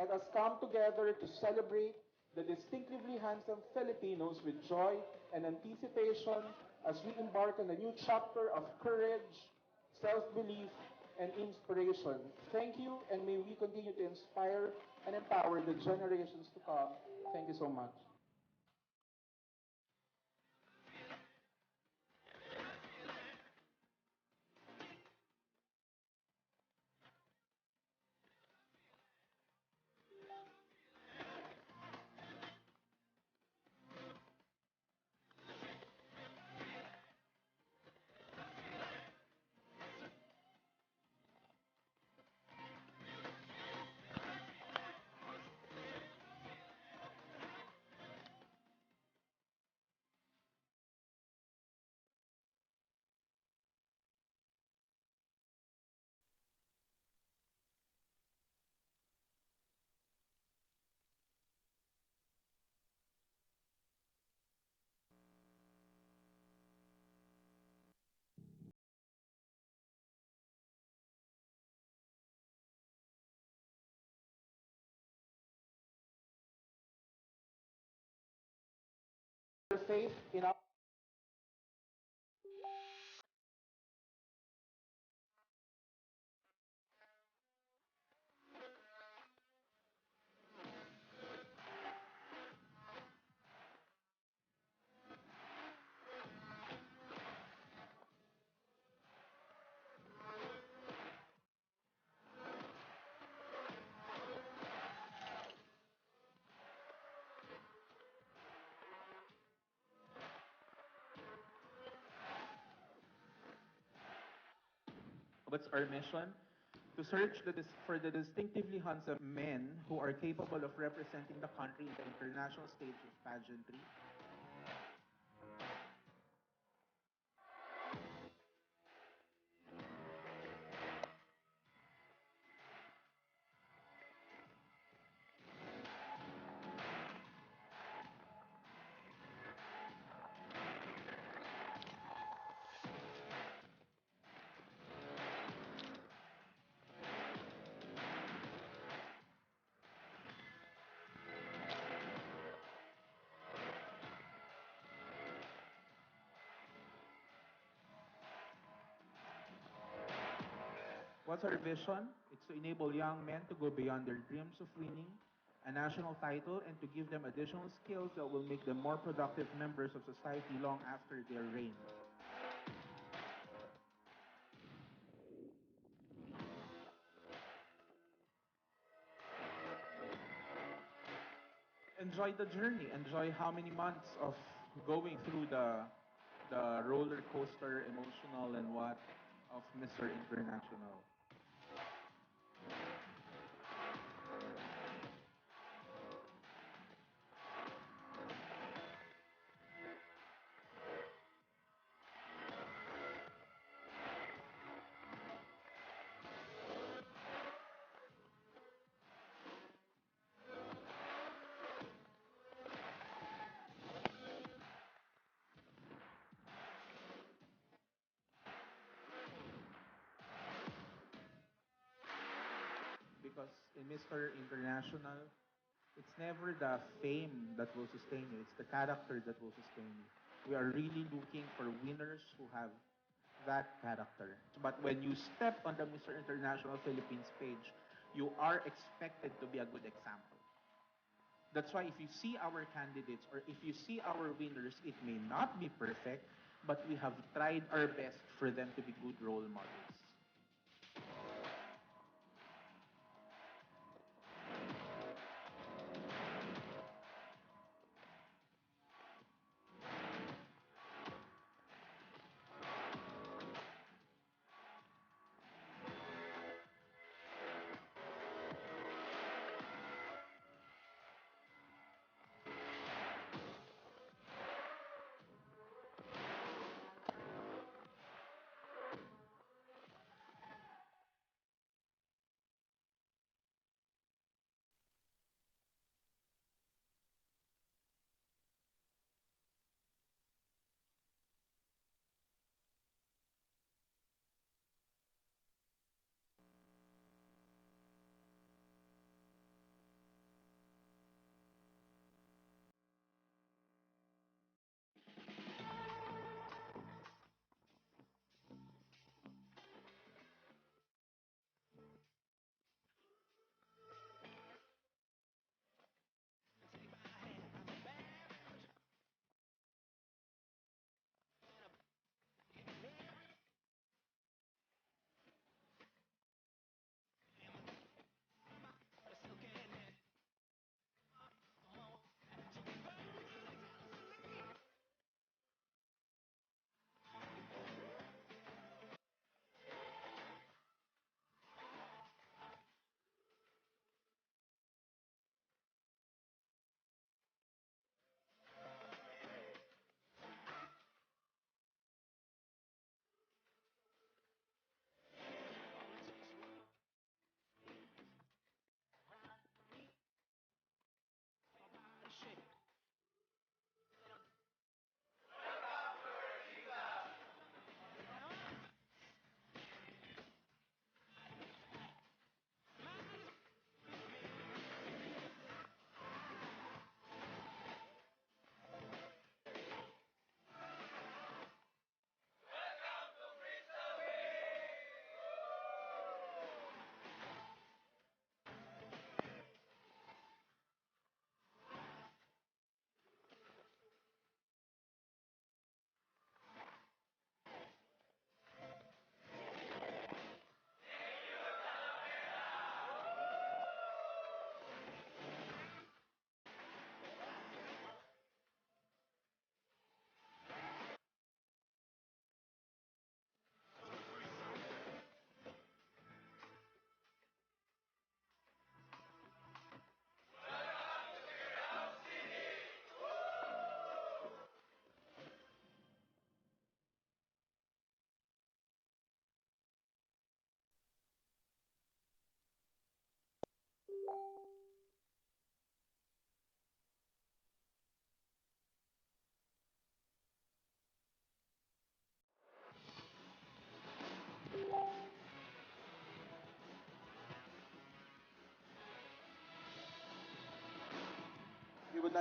Let us come together to celebrate the distinctively handsome Filipinos with joy and anticipation as we embark on a new chapter of courage, self-belief, and inspiration. Thank you, and may we continue to inspire and empower the generations to come. Thank you so much. Faith in our What's our mission? To search for the distinctively handsome men who are capable of representing the country in the international stage of pageantry. What's our vision? It's to enable young men to go beyond their dreams of winning a national title and to give them additional skills that will make them more productive members of society long after their reign. Enjoy the journey. Enjoy how many months of going through the roller coaster, emotional and what of Mr. International. Because in Mr. International, it's never the fame that will sustain you, it's the character that will sustain you. We are really looking for winners who have that character. But when you step on the Mr. International Philippines page, you are expected to be a good example. That's why if you see our candidates or if you see our winners, it may not be perfect, but we have tried our best for them to be good role models.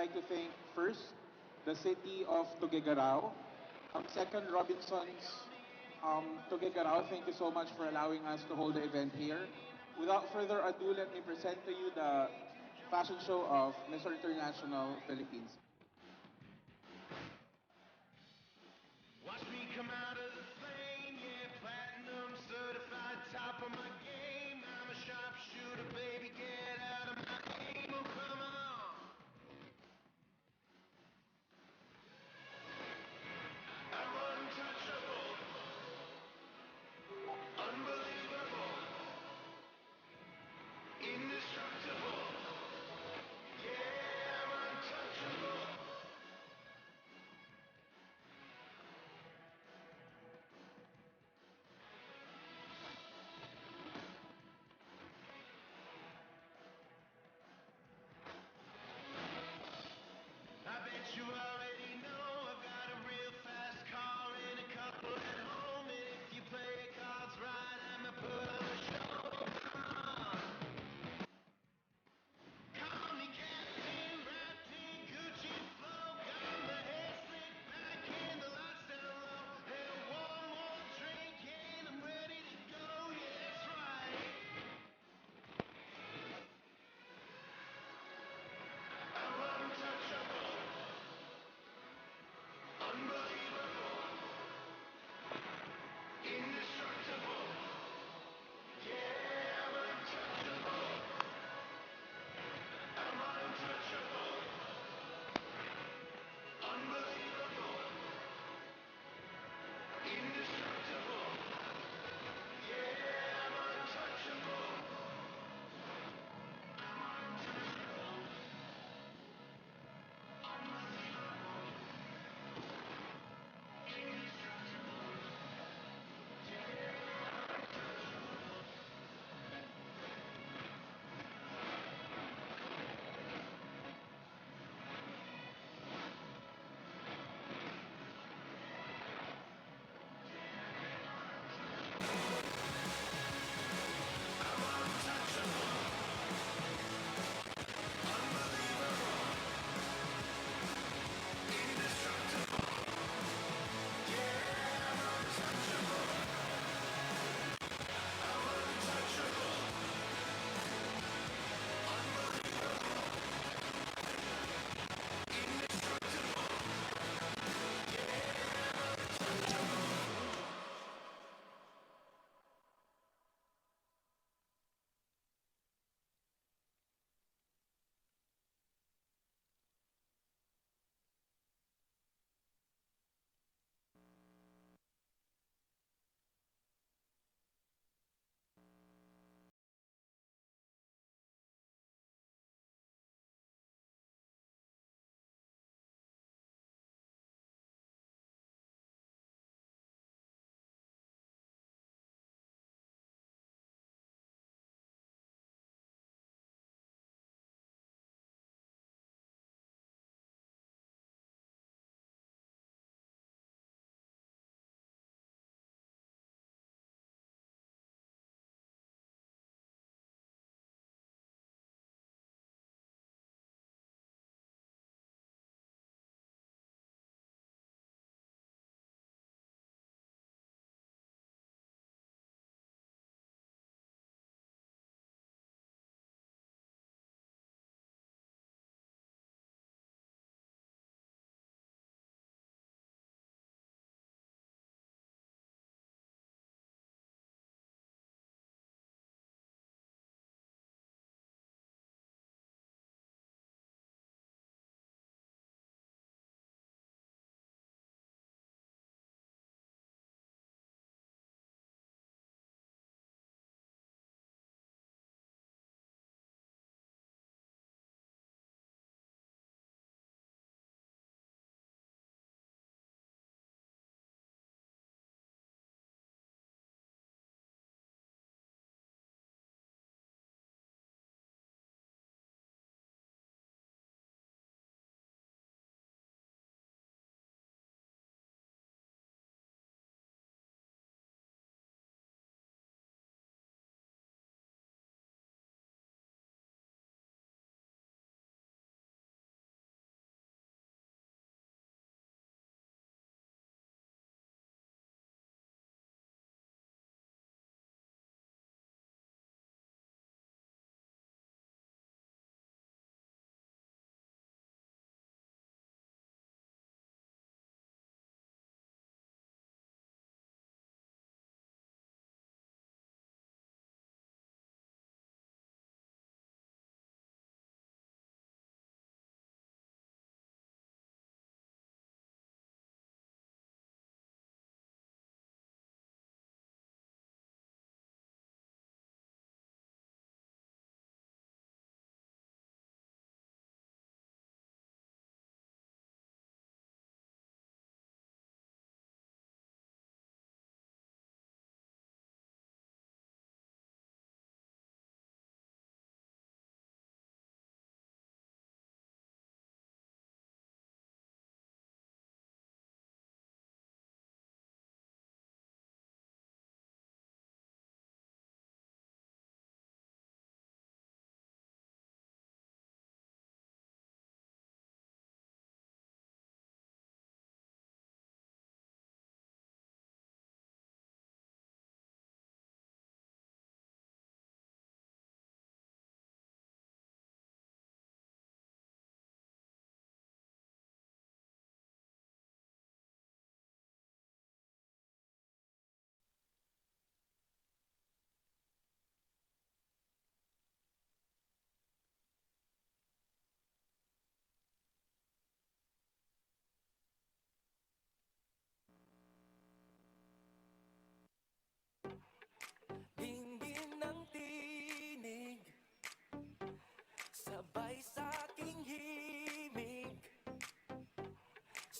like to thank first the city of Tuguegarao. Second, Robinson's Tuguegarao. Thank you so much for allowing us to hold the event here. Without further ado, let me present to you the fashion show of Mr. International Philippines. Watch me come out of the flame, yeah, platinum certified, top of my game. I'm a sharpshooter, baby, get out of my game, oh come on. I'm untouchable, unbelievable, indestructible. Yeah, I'm untouchable,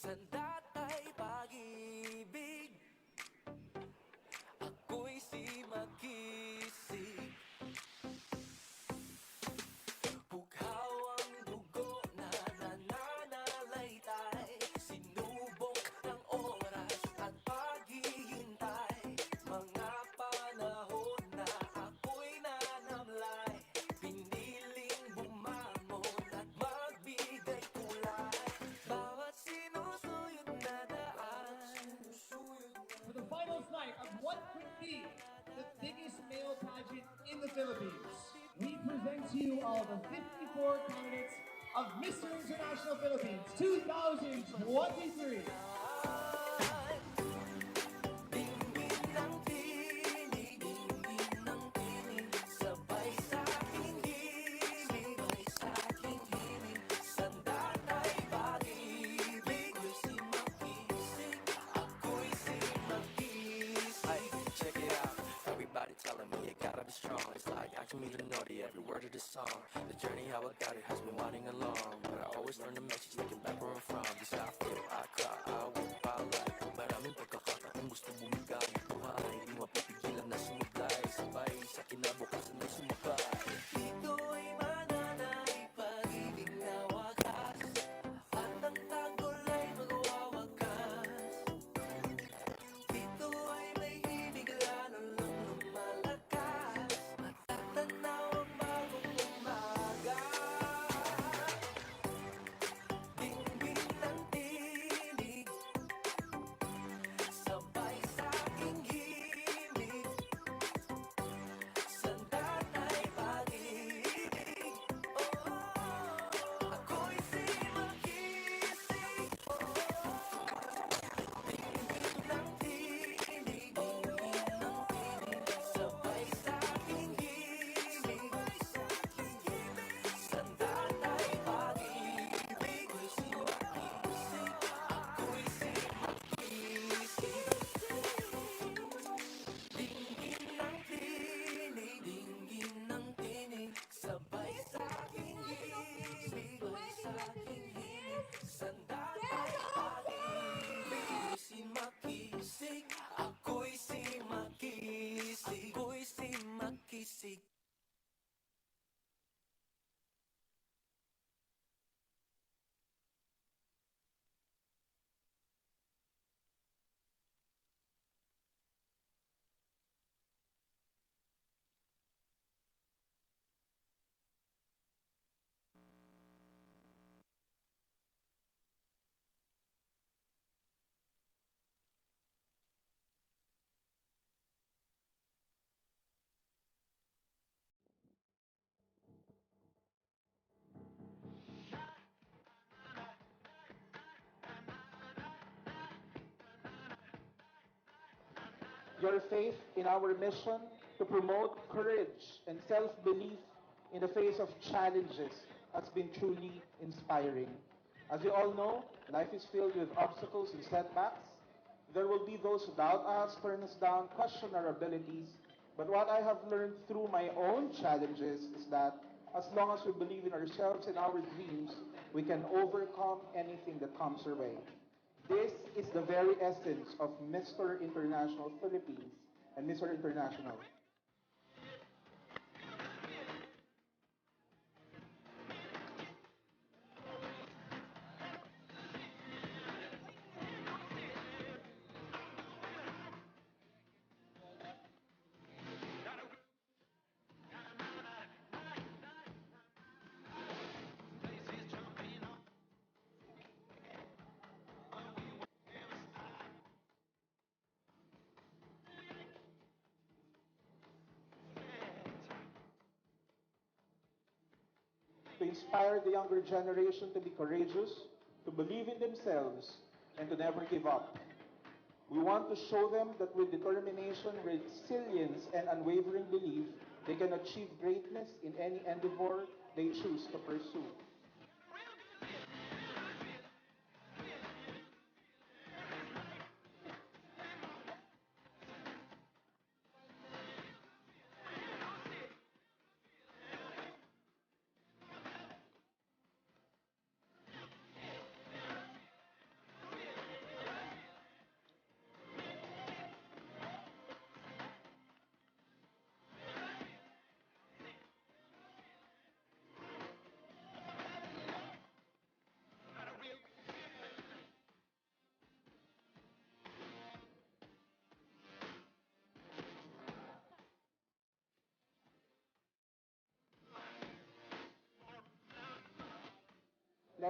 Sandatay pag-ibig, ako'y si Makisig. Bughaw ang dugo na nananalaytay, sinubok ng oras at paghihintay. Mga panahon na ako'y nanamlay, piniling bumangon at magbigay kulay. Bawat sinusuyod na daan. For the finals night of what could be the biggest male pageant in the Philippines, we present to you all the 54 candidates of Mr. International Philippines 2023. Dinggin ng tinig, dinggin ng tinig, sabay sa'king himig, sabay sa'king himig. Sandatay pag-ibig, ako'y si Makisig, ako'y si Makisig. Ay, check it out, everybody telling me you gotta be strong. It's like asking me to know every word of the song. The journey how I got it has been winding along, but I always learn the message looking back where I'm from. This I feel, I cry, I weep, I lie. Maraming pagkakataong gusto bumigay, buhay, di mapipigilan na sumablay, sabay sa kinabukasan ay sumakay. Ito'y mananay pag-ibig na wagas, at ang tanggol ay magwawakas. Dito ay may ibig lalo lang lumalakas, matatanaw ang bagong umaga. Dinggin ng tinig, sabay sa'king himig, sandatay pag-ibig. Ako'y si Makisig. Dinggin ng tinig, sabay sa'king himig, sandatay pag-ibig. Ako'y si Makisig, ako'y si Makisig. Dinggin ng tinig, dinggin ng tinig, sabay sa'king himig, sabay sa'king himig, sandatay pag-ibig. Ako'y si Makisig, ako'y si Makisig, ako'y si Makisig. Your faith in our mission to promote courage and self-belief in the face of challenges has been truly inspiring. As you all know, life is filled with obstacles and setbacks. There will be those who doubt us, turn us down, question our abilities. But what I have learned through my own challenges is that as long as we believe in ourselves and our dreams, we can overcome anything that comes our way. This is the very essence of Mr. International Philippines and Mr. International. To inspire the younger generation to be courageous, to believe in themselves, and to never give up. We want to show them that with determination, resilience, and unwavering belief, they can achieve greatness in any endeavor they choose to pursue.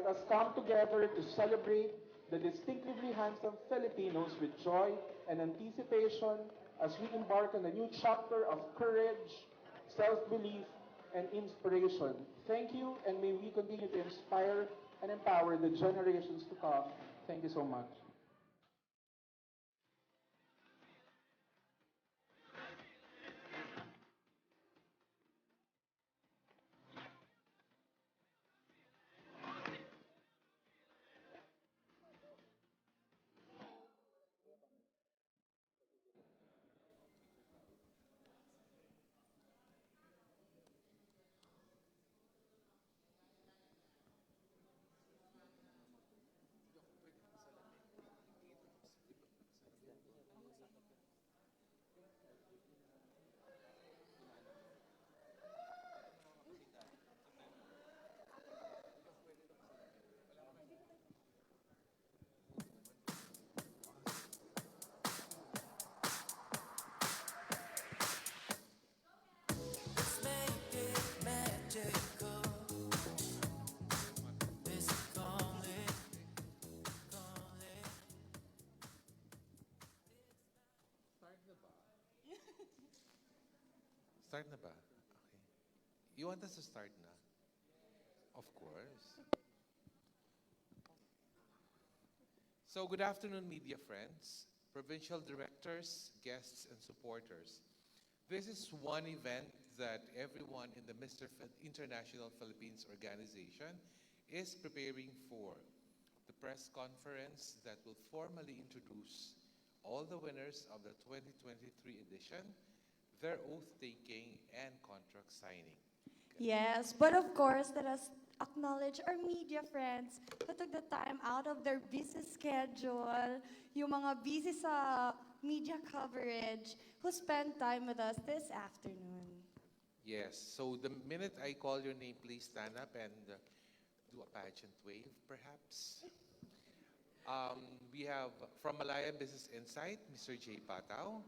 let us come together to celebrate the distinctively handsome Filipinos with joy and anticipation as we embark on a new chapter of courage, self-belief, and inspiration. Thank you, and may we continue to inspire and empower the generations to come. Thank you so much. Let's make it magical. Let's call it, call it. Start na ba? Okay. You want us to start na? Of course. So, good afternoon, media friends, provincial directors, guests, and supporters. This is one event that everyone in the International Philippines organization is preparing for. The press conference that will formally introduce all the winners of the 2023 edition, their oath taking, and contract signing. Yes, but of course, let us acknowledge our media friends who took the time out of their busy schedule, yung mga busy sa media coverage, who spent time with us this afternoon. Yes, so the minute I call your name, please stand up and do a pageant wave, perhaps. We have from Malaya Business Insight, Mr. J. Patao.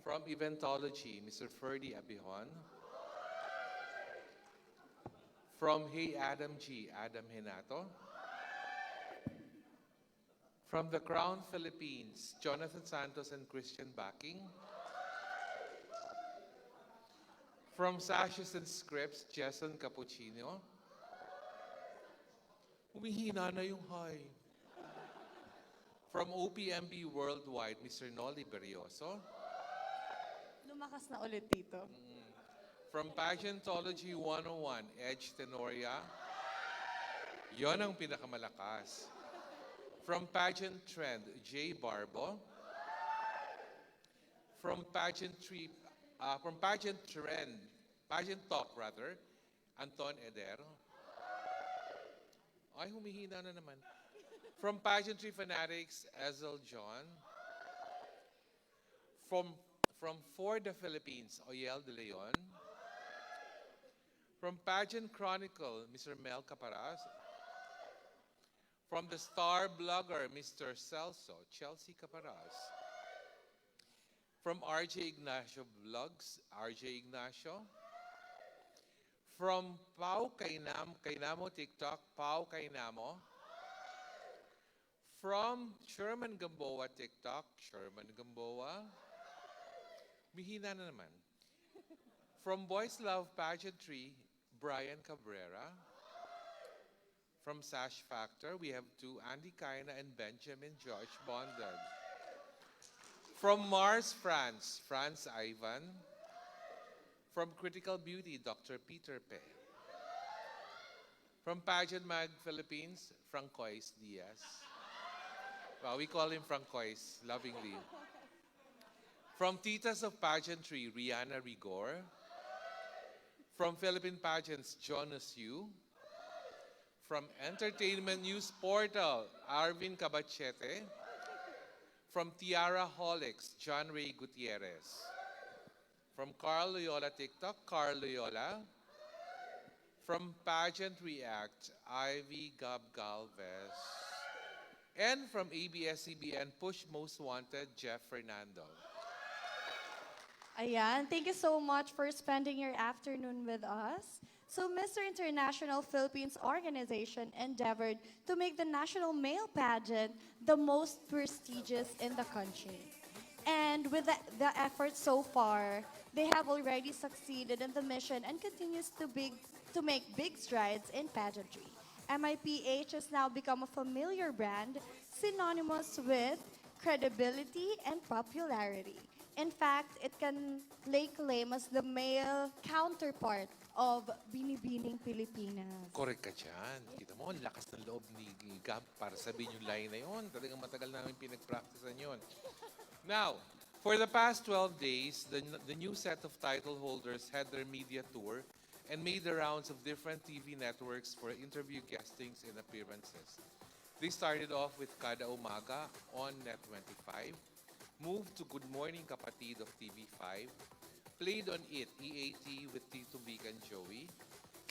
From Eventology, Mr. Ferdy Abihon. From Hey Adam G, Adam Henato. From the Crown Philippines, Jonathan Santos and Christian Backing. From Sashes and Scripts, Jason Cappuccino. Humihina na yung high. From OPMB Worldwide, Mr. Noli Berioso. Lumakas na ulit dito. From Pageantology 101, Edge Tenoria. Yon ang pinakamalakas. From Pageant Trend, J. Barbo. From Pageant Trend, Pageant Talk rather, Anton Eder. Ay, humihina na naman. From Pageantry Fanatics, Ezel John. From For the Philippines, Oyel De Leon. From Pageant Chronicle, Mr. Mel Caparas. From the Star Blogger, Mr. Celso, Chelsea Caparas. From RJ Ignacio Vlogs, RJ Ignacio. From Pau Kainamo TikTok, Pau Kainamo. From Sherman Gamboa TikTok, Sherman Gamboa. Mihina na naman. From Boys Love Pageantry, Brian Cabrera. From Sash Factor, we have two, Andy Kaina and Benjamin George Bonded. From Mars, France, Franz Ivan. From Critical Beauty, Dr. Peter Pe. From Pageant Mag Philippines, Francois Diaz. Well, we call him Francois, lovingly. From Titas of Pageantry, Rihanna Rigor. From Philippine Pageants, Jonas Yu. From Entertainment News Portal, Arvin Cabachete. From Tiara Holics, John Ray Gutierrez. From Carl Loyola TikTok, Carl Loyola. From Pageant React, Ivy Gab Galvez. And from ABS-CBN Push Most Wanted, Jeff Fernando. Ayan, thank you so much for spending your afternoon with us. So Mr. International Philippines organization endeavored to make the national male pageant the most prestigious in the country. And with the effort so far, they have already succeeded in the mission and continues to make big strides in pageantry. MIPH has now become a familiar brand synonymous with credibility and popularity. In fact, it can lay claim as the male counterpart of Binibining Pilipinas. Correct ka dyan. Kita mo, ang lakas ng loob ni Gab para sabihin yung line na yun. Talagang matagal namin pinag-practicean yun. Now, for the past 12 days, the new set of title holders had their media tour and made the rounds of different TV networks for interview guestings and appearances. They started off with Kada Umaga on Net25, moved to Good Morning Kapatid of TV5, played on It, EAT with Tito Vic and Joey,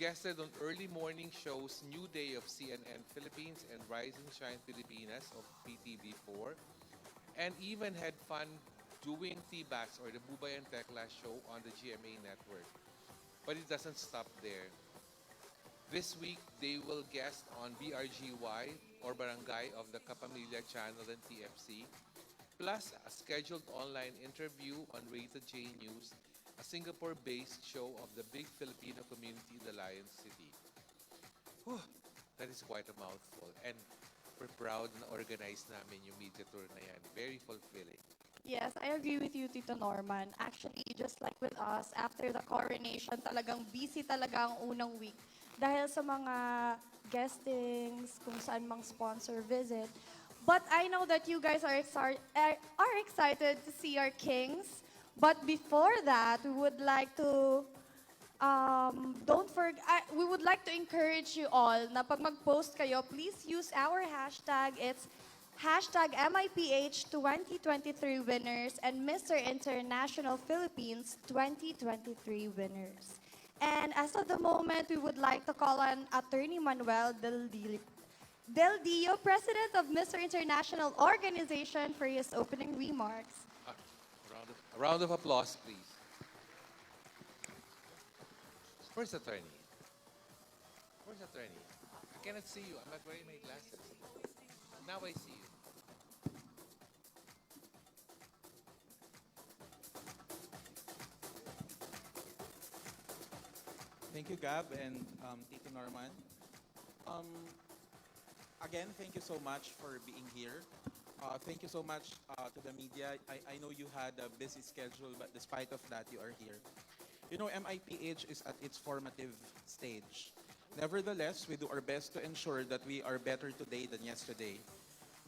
guested on early morning shows New Day of CNN Philippines and Rising Shine Filipinas of PTV4, and even had fun doing T-Backs or the Bubay and Tekla show on the GMA network. But it doesn't stop there. This week, they will guest on BRGY or Barangay of the Kapamilya channel and TFC, plus a scheduled online interview on Rated J News, a Singapore-based show of the big Filipino community in the Lion City. Whew, that is quite a mouthful. And we're proud na organize namin yung media tour na yan. Very fulfilling. Yes, I agree with you, Tito Norman. Actually, just like with us, after the coronation, talagang busy talaga ang unang week. Dahil sa mga guestings, kung saan mang sponsor visit. But I know that you guys are excited to see our kings. But before that, we would like to we would like to encourage you all na pag mag-post kayo, please use our hashtag. It's hashtag MIPH 2023 winners and Mr. International Philippines 2023 winners. And as of the moment, we would like to call on Attorney Manuel Del Dio, President of Mr. International Organization, for his opening remarks. A round of applause, please. Where's attorney? Where's attorney? I cannot see you. I'm not wearing my glasses. Now I see you. Thank you, Gab and Tito Norman. Again, thank you so much for being here. Thank you so much to the media. I know you had a busy schedule, but despite of that, you are here. You know, MIPH is at its formative stage. Nevertheless, we do our best to ensure that we are better today than yesterday.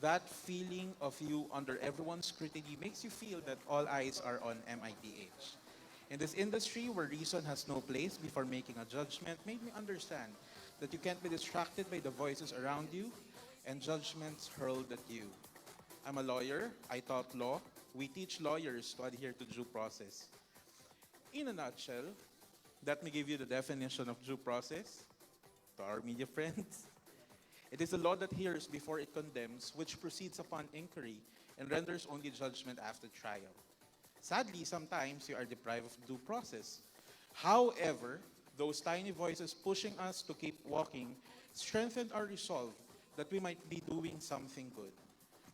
That feeling of you under everyone's scrutiny makes you feel that all eyes are on MIPH. In this industry where reason has no place before making a judgment, made me understand that you can't be distracted by the voices around you and judgments hurled at you. I'm a lawyer. I taught law. We teach lawyers to adhere to due process. In a nutshell, let me give you the definition of due process to our media friends. It is a law that hears before it condemns, which proceeds upon inquiry and renders only judgment after trial. Sadly, sometimes you are deprived of due process. However, those tiny voices pushing us to keep walking strengthened our resolve that we might be doing something good.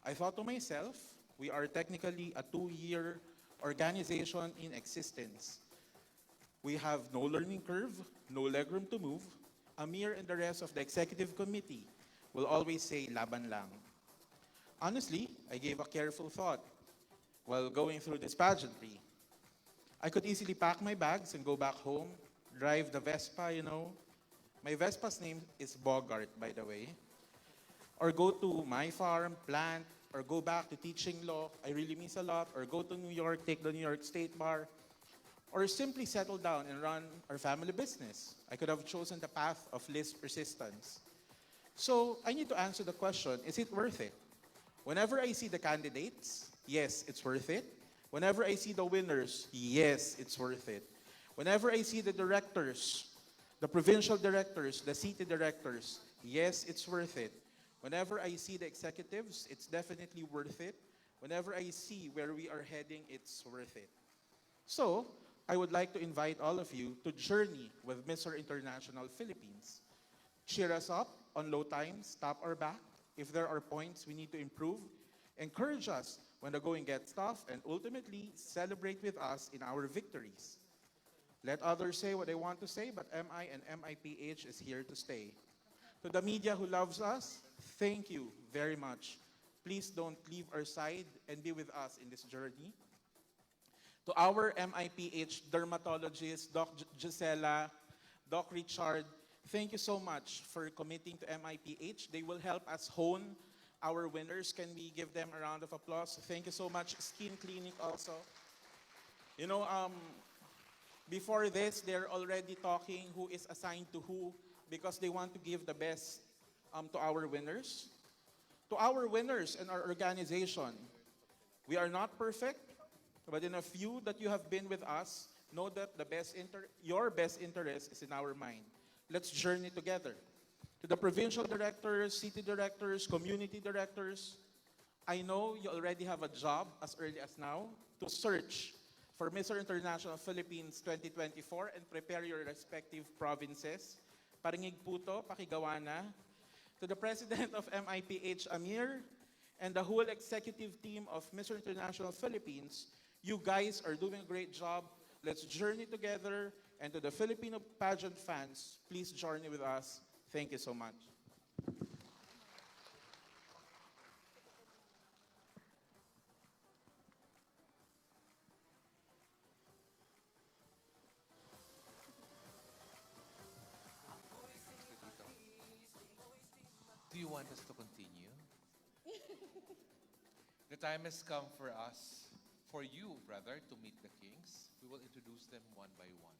I thought to myself, we are technically a 2-year organization in existence. We have no learning curve, no legroom to move. Amir and the rest of the executive committee will always say, laban lang. Honestly, I gave a careful thought while going through this pageantry. I could easily pack my bags and go back home, drive the Vespa, you know. My Vespa's name is Bogart, by the way. Or go to my farm, plant, or go back to teaching law. I really miss a lot. Or go to New York, take the New York State Bar. Or simply settle down and run our family business. I could have chosen the path of least resistance. So I need to answer the question, is it worth it? Whenever I see the candidates, yes, it's worth it. Whenever I see the winners, yes, it's worth it. Whenever I see the directors, the provincial directors, the city directors, yes, it's worth it. Whenever I see the executives, it's definitely worth it. Whenever I see where we are heading, it's worth it. So, I would like to invite all of you to journey with Mr. International Philippines. Cheer us up on low times, tap our back if there are points we need to improve, encourage us when the going gets tough, and ultimately celebrate with us in our victories. Let others say what they want to say, but MI and MIPH is here to stay. To the media who loves us, thank you very much. Please don't leave our side and be with us in this journey. To our MIPH dermatologists, Doc Gisela, Doc Richard, thank you so much for committing to MIPH. They will help us hone our winners. Can we give them a round of applause? Thank you so much. Skin Clinic also. You know, before this, they're already talking who is assigned to who because they want to give the best to our winners. To our winners and our organization, we are not perfect, but in a few that you have been with us, know that your best interest is in our mind. Let's journey together. To the provincial directors, city directors, community directors, I know you already have a job as early as now to search for Mr. International Philippines 2024 and prepare your respective provinces. Paringig po to, pakigawa na. To the President of MIPH, Amir, and the whole executive team of Mr. International Philippines, you guys are doing a great job. Let's journey together. And to the Filipino pageant fans, please journey with us. Thank you so much. Do you want us to continue? The time has come for us, for you rather, to meet the kings. We will introduce them one by one.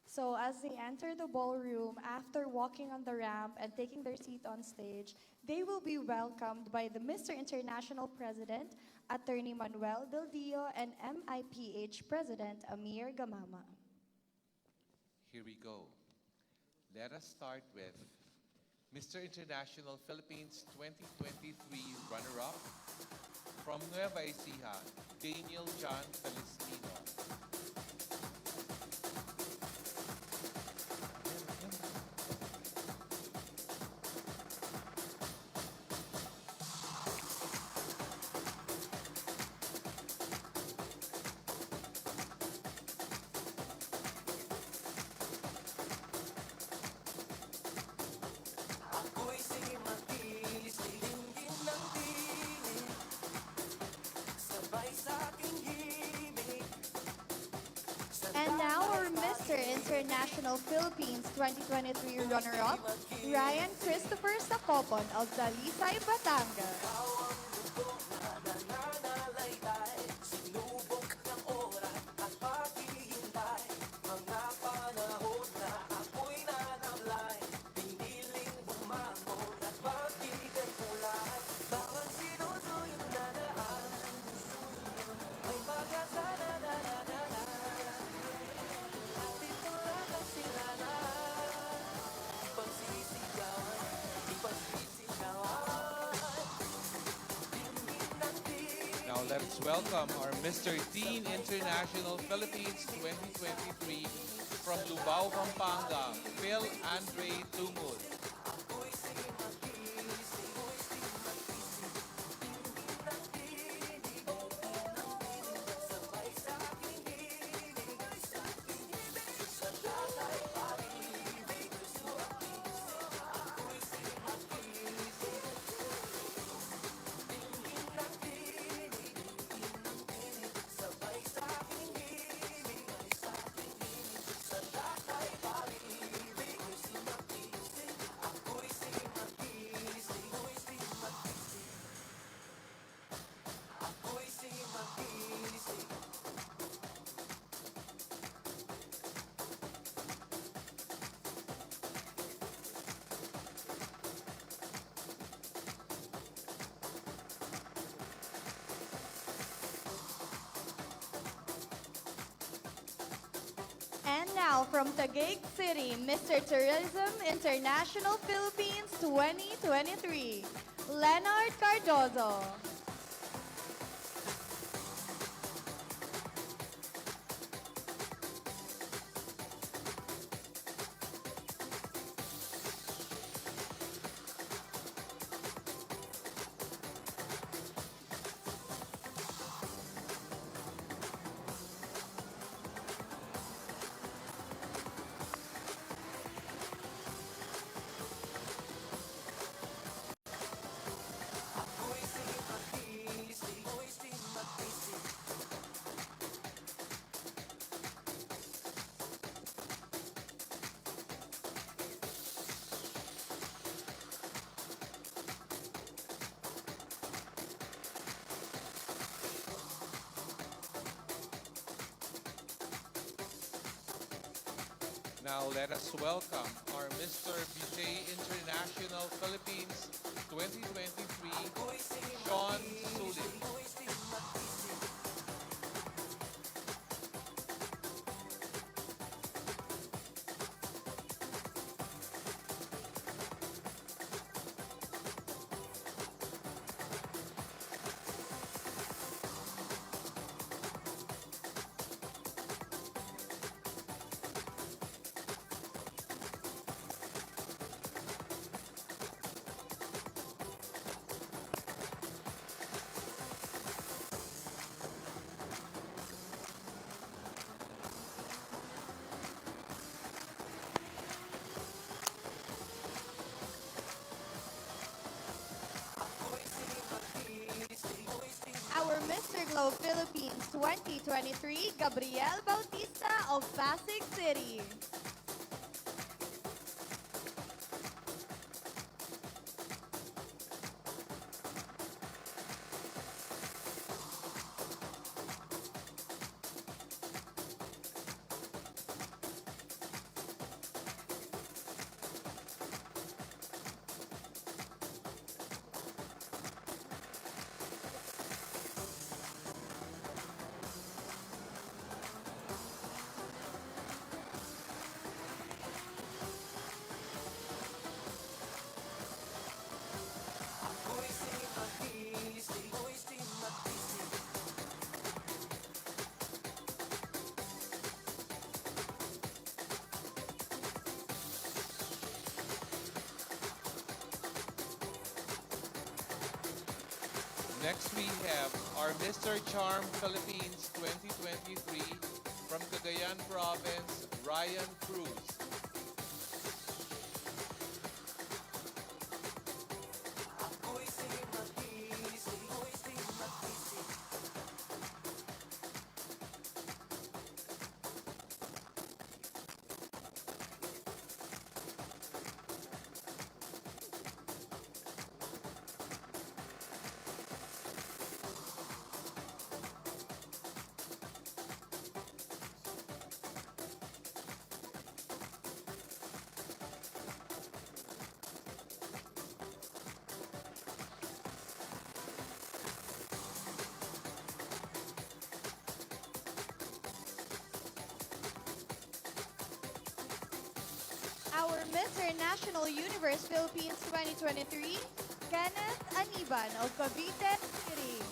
So as they enter the ballroom, after walking on the ramp and taking their seat on stage, they will be welcomed by the Mr. International President, Attorney Manuel Del Dio, and MIPH President Amir Gamama. Here we go. Let us start with Mr. International Philippines 2023 runner-up from Nueva Ecija, Daniel John Felistino. Ako'y sige magtiis, dilingin ng dilim, sabay sa aking himig. And now our Mr. International Philippines 2023 runner-up, Ryan Christopher Sacopon of Dalisay, Batangas. Ikaw ang mundo na nananalaytay, sinubok ng oras at paghihintay. Mga panahon na ako'y nanamlay, piniling bumangon at magbigay kulay. Bawat sinusuyod na daan, may pag-asa na nananala. At ito lang ang silangan, ipagsisigawan, ipagsisigawan. Now let's welcome our Mr. Teen International Philippines 2023 from Lubao, Pampanga, Phil Andre Tungul. And now from Taguig City, Mr. Tourism International Philippines 2023, Leonard Cardozo. Now let us welcome our Mr. BJ International Philippines 2023, Sean Sulit. Our Mr. Globe Philippines 2023, Gabriel Bautista of Pasig City. Next we have our Mr. Charm Philippines 2023 from Cagayan Province, Ryan Cruz. Our Mr. National Universe Philippines 2023, Kenneth Aniban of Cavite City.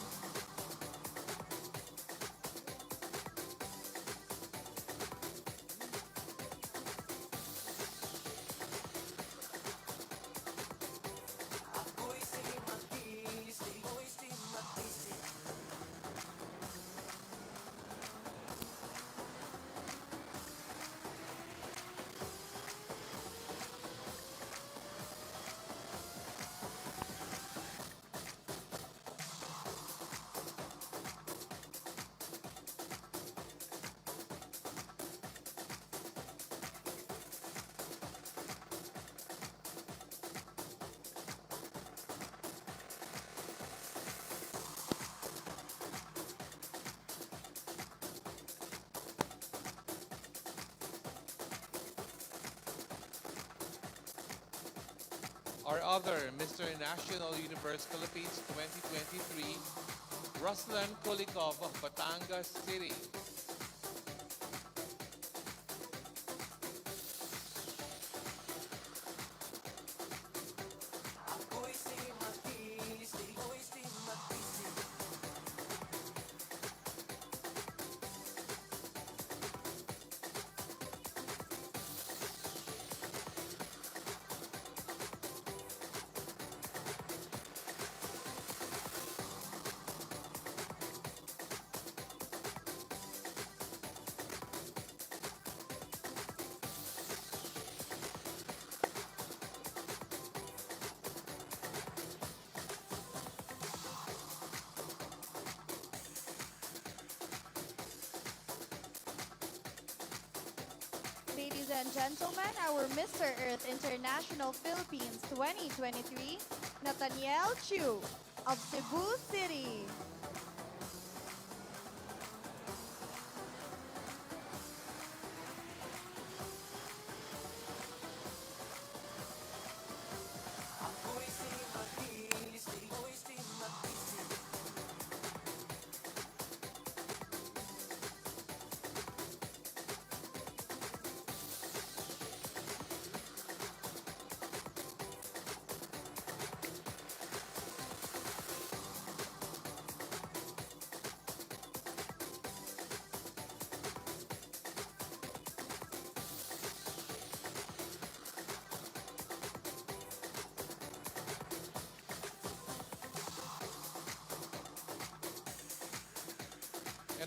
Our other Mr. National Universe Philippines 2023, Ruslan Kulikov of Batangas City. Ladies and gentlemen, our Mr. Earth International Philippines 2023, Nathaniel Chu of Cebu City.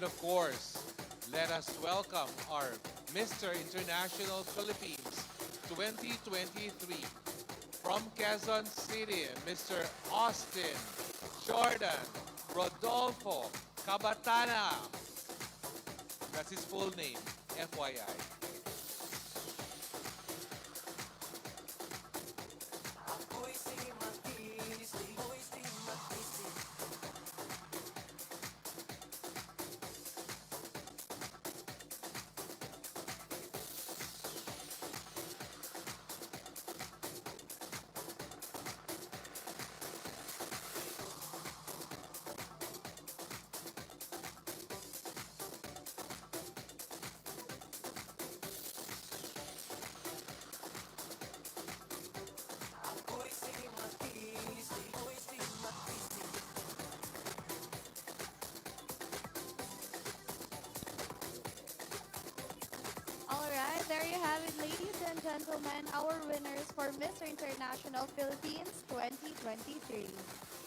And of course, let us welcome our Mr. International Philippines 2023 from Quezon City, Mr. Austin Jordan Rodolfo Cabatana. That's his full name, FYI. All right, there you have it, ladies and gentlemen, our winners for Mr. International Philippines 2023.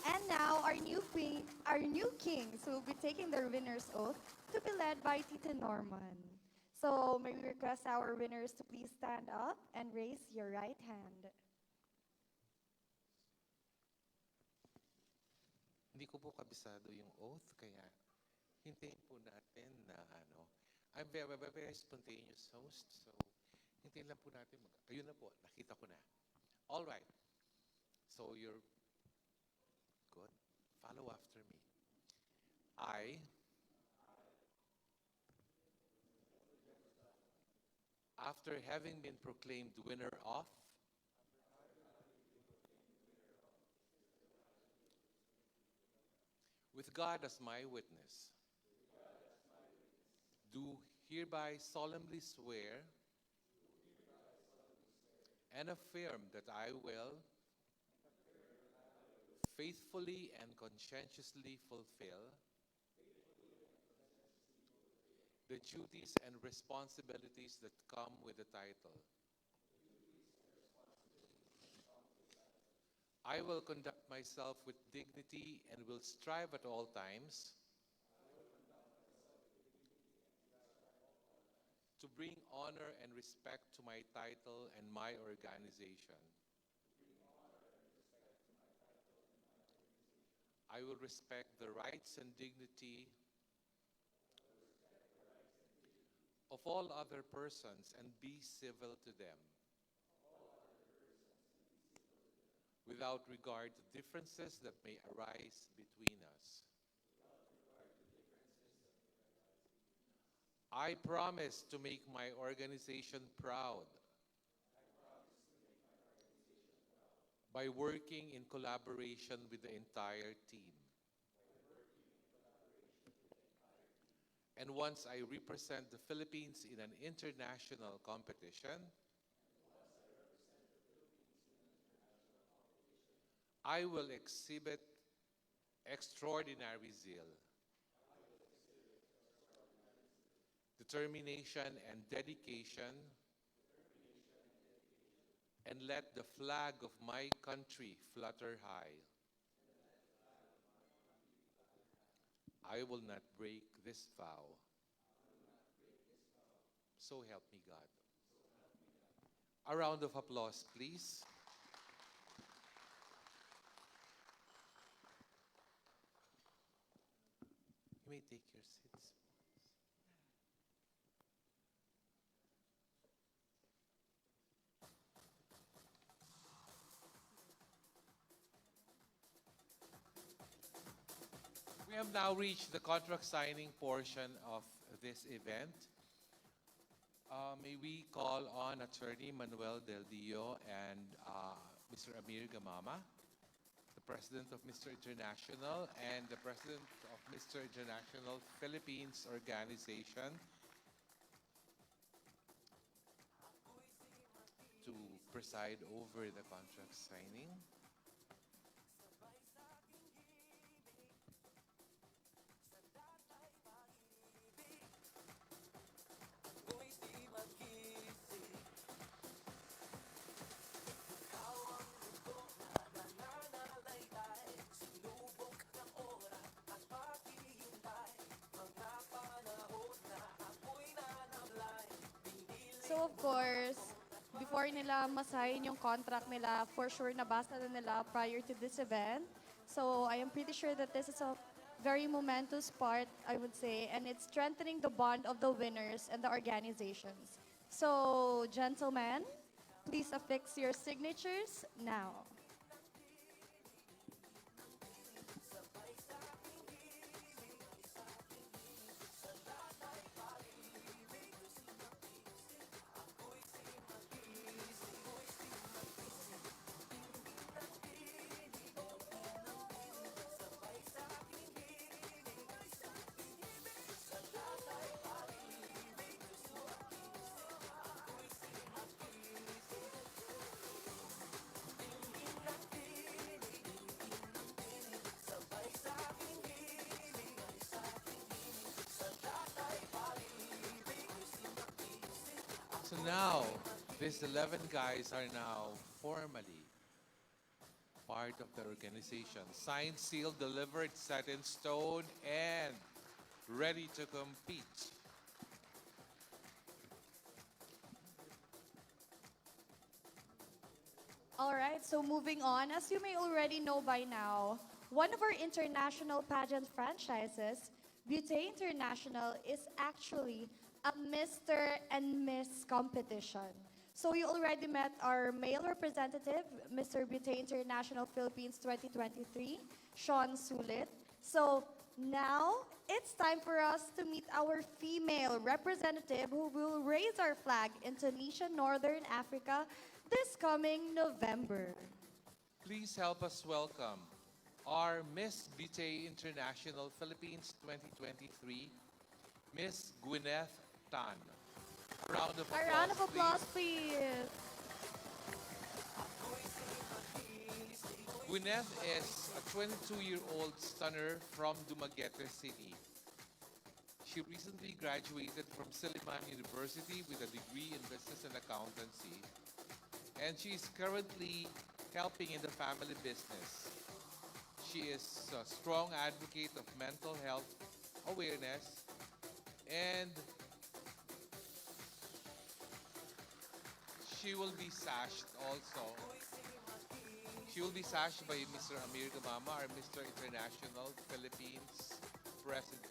And now, our new kings will be taking their winner's oath to be led by Tita Norman. So, may we request our winners to please stand up and raise your right hand. Hindi ko po kabisado yung oath, kaya hintayin po natin na I'm very spontaneous host, so hintayin lang po natin. Ayun na po, nakita ko na. All right. So you're good. Follow after me. I, after having been proclaimed winner of with God as my witness, do hereby solemnly swear and affirm that I will faithfully and conscientiously fulfill the duties and responsibilities that come with the title. I will conduct myself with dignity and will strive at all times to bring honor and respect to my title and my organization. I will respect the rights and dignity of all other persons and be civil to them, without regard to differences that may arise between us. I promise to make my organization proud by working in collaboration with the entire team. And once I represent the Philippines in an international competition, I will exhibit extraordinary zeal, determination, and dedication, and let the flag of my country flutter high. I will not break this vow. So help me God. A round of applause, please. You may take your seats. We have now reached the contract signing portion of this event. May we call on Attorney Manuel Del Dio and Mr. Amir Gamama, the President of Mr. International and the President of Mr. International Philippines Organization, to preside over the contract signing. So of course, before nila masign yung contract nila, for sure nabasa na nila prior to this event. So I am pretty sure that this is a very momentous part, I would say, and it's strengthening the bond of the winners and the organizations. So, gentlemen, please affix your signatures now. So now, these 11 guys are now formally part of the organization. Signed, sealed, delivered, set in stone, and ready to compete. All right, so moving on, as you may already know by now, one of our international pageant franchises, Beauté International, is actually a Mr. and Miss competition. So you already met our male representative, Mr. Beauté International Philippines 2023, Sean Sulit. So now it's time for us to meet our female representative who will raise our flag in Tunisia, Northern Africa this coming November. Please help us welcome our Miss Beauté International Philippines 2023, Miss Gwyneth Tan. A round of A round of applause, applause, please. Gwyneth is a 22-year-old stunner from Dumaguete City. She recently graduated from Silliman University with a degree in business and accountancy, and she is currently helping in the family business. She is a strong advocate of mental health awareness, and she will be sashed also. She will be sashed by Mr. Amir Gamama, our Mr. International Philippines President.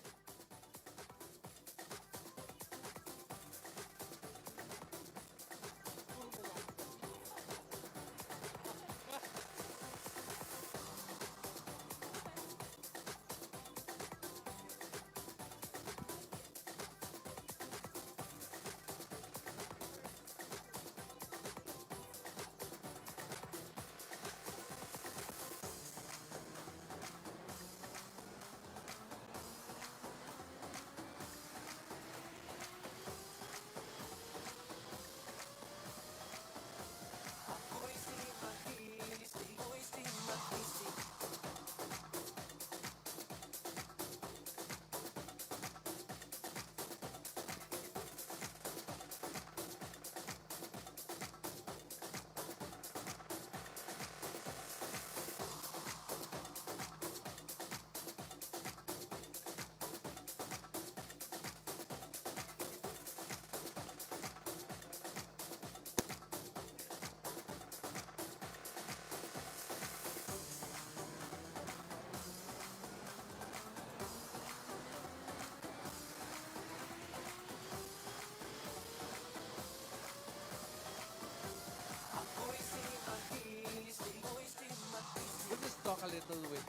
We'll just talk a little with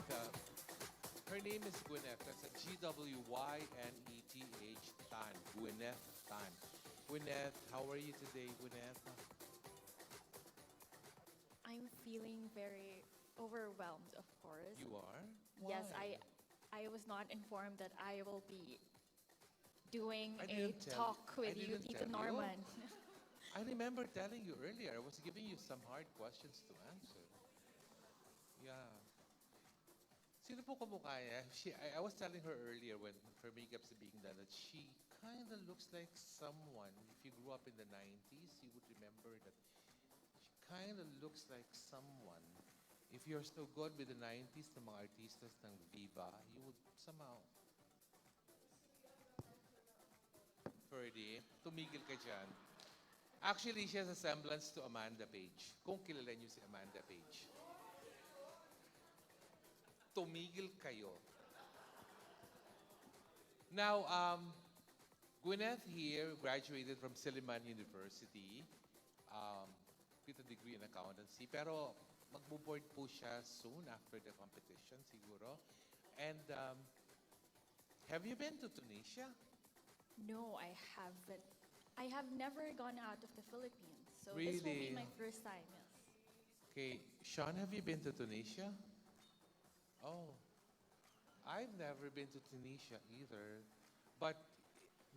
her name is Gwyneth. That's a Gwyneth Tan. Gwyneth Tan. Gwyneth, how are you today, Gwyneth? I'm feeling very overwhelmed, of course. You are? Yes, Why? I was not informed that I will be doing I a didn't tell talk you. I with you, didn't Tito tell you. Norman. I remember telling you earlier. I was giving you some hard questions to answer. Yeah. Sino po kamukha niya? I was telling her earlier when her makeup's being done that she kind of looks like someone. If you grew up in the 90s, you would remember that she kind of looks like someone. If you're still good with the 90s, ng mga artistas ng Viva, you would somehow. Ferdy, tumigil ka dyan. Actually, she has a semblance to Amanda Page. Kung kilala niyo si Amanda Page. Tumigil kayo. Now, Gwyneth here graduated from Silliman University with a degree in accountancy. Pero magbo-board po siya soon after the competition siguro. And have you been to Tunisia? No, I haven't. I have never gone out of the Philippines. So this will be Really? my first time, yes. Okay, Sean, have you been to Tunisia? Oh, I've never been to Tunisia either. But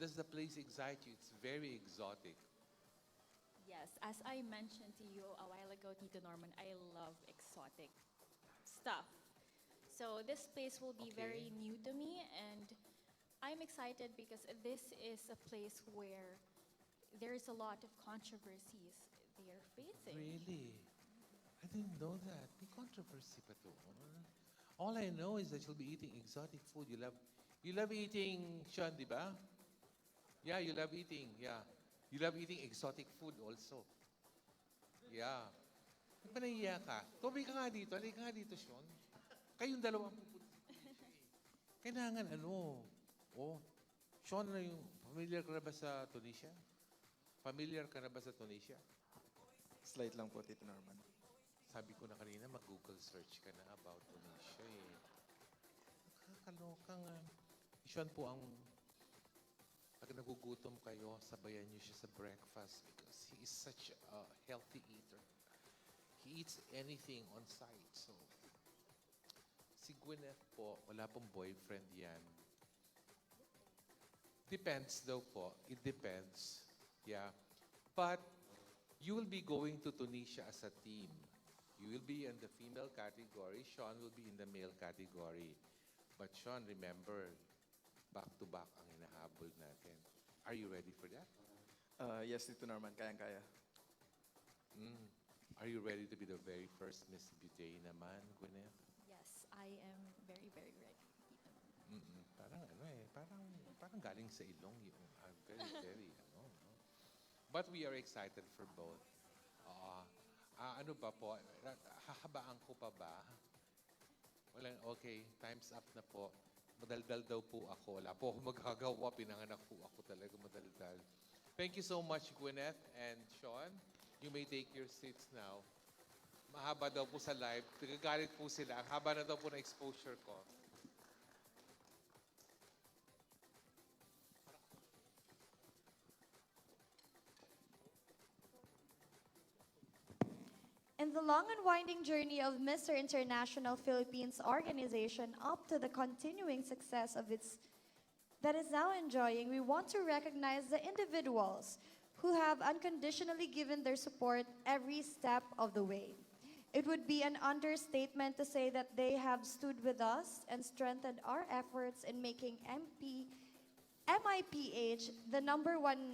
does the place excite you? It's very exotic. Yes, as I mentioned to you a while ago, Tito Norman, I love exotic stuff. So this place will be Okay. very new to me, and I'm excited because this is a place where there's a lot of controversies they are facing. Really? I didn't know that. May controversy pa to. All I know is that you'll be eating exotic food. You love eating, Sean, di ba? Yeah, you love eating. Yeah. You love eating exotic food also. Yeah. Ba't ba nahiya ka? Tuloy ka nga dito. Halika ka nga dito, Sean. Kayong dalawa ang pupunta sa Tunisia eh. Kailangan ano? Oh, Sean, familiar ka na ba sa Tunisia? Familiar ka na ba sa Tunisia? Slight lang po, Tito Norman. Sabi ko na kanina, mag-Google search ka na about Tunisia eh. Nakakaloka nga. Sean po ang, pag nagugutom kayo, sabayan niyo siya sa breakfast because he is such a healthy eater. He eats anything on site. So, si Gwyneth po, wala pong boyfriend yan. Depends daw po. It depends. Yeah. But you will be going to Tunisia as a team. You will be in the female category. Sean will be in the male category. But Sean, remember, back-to-back ang hinahabol natin. Are you ready for that? Yes, Tito Norman, kayang-kaya. Are you ready to be the very first Miss Beauté naman, Gwyneth? Yes, I am very, very ready, Tito Norman. Parang ano eh, parang galing sa ilong yung very, very, no? But we are excited for both. Ano ba po, hahabaan ko pa ba? Walang, okay, time's up na po. Madaldal daw po ako. Wala po ako magagawa. Pinanganak po ako talaga madaldal. Thank you so much, Gwyneth and Sean. You may take your seats now. Mahaba daw po sa live. Nagagalit po sila. Ang haba na daw po na exposure ko. In the long and winding journey of Mr. International Philippines organization up to the continuing success of its that is now enjoying, we want to recognize the individuals who have unconditionally given their support every step of the way. It would be an understatement to say that they have stood with us and strengthened our efforts in making MIPH the #1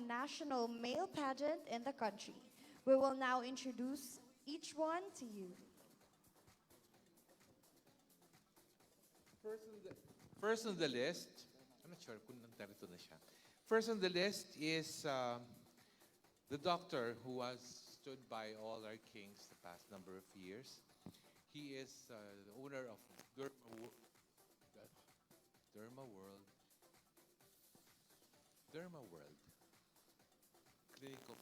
national male pageant in the country. We will now introduce each one to you. First on the list, I'm not sure kung narito na siya. First on the list is the doctor who has stood by all our kings the past number of years. He is the owner of Derma World. Derma World. Clinic of,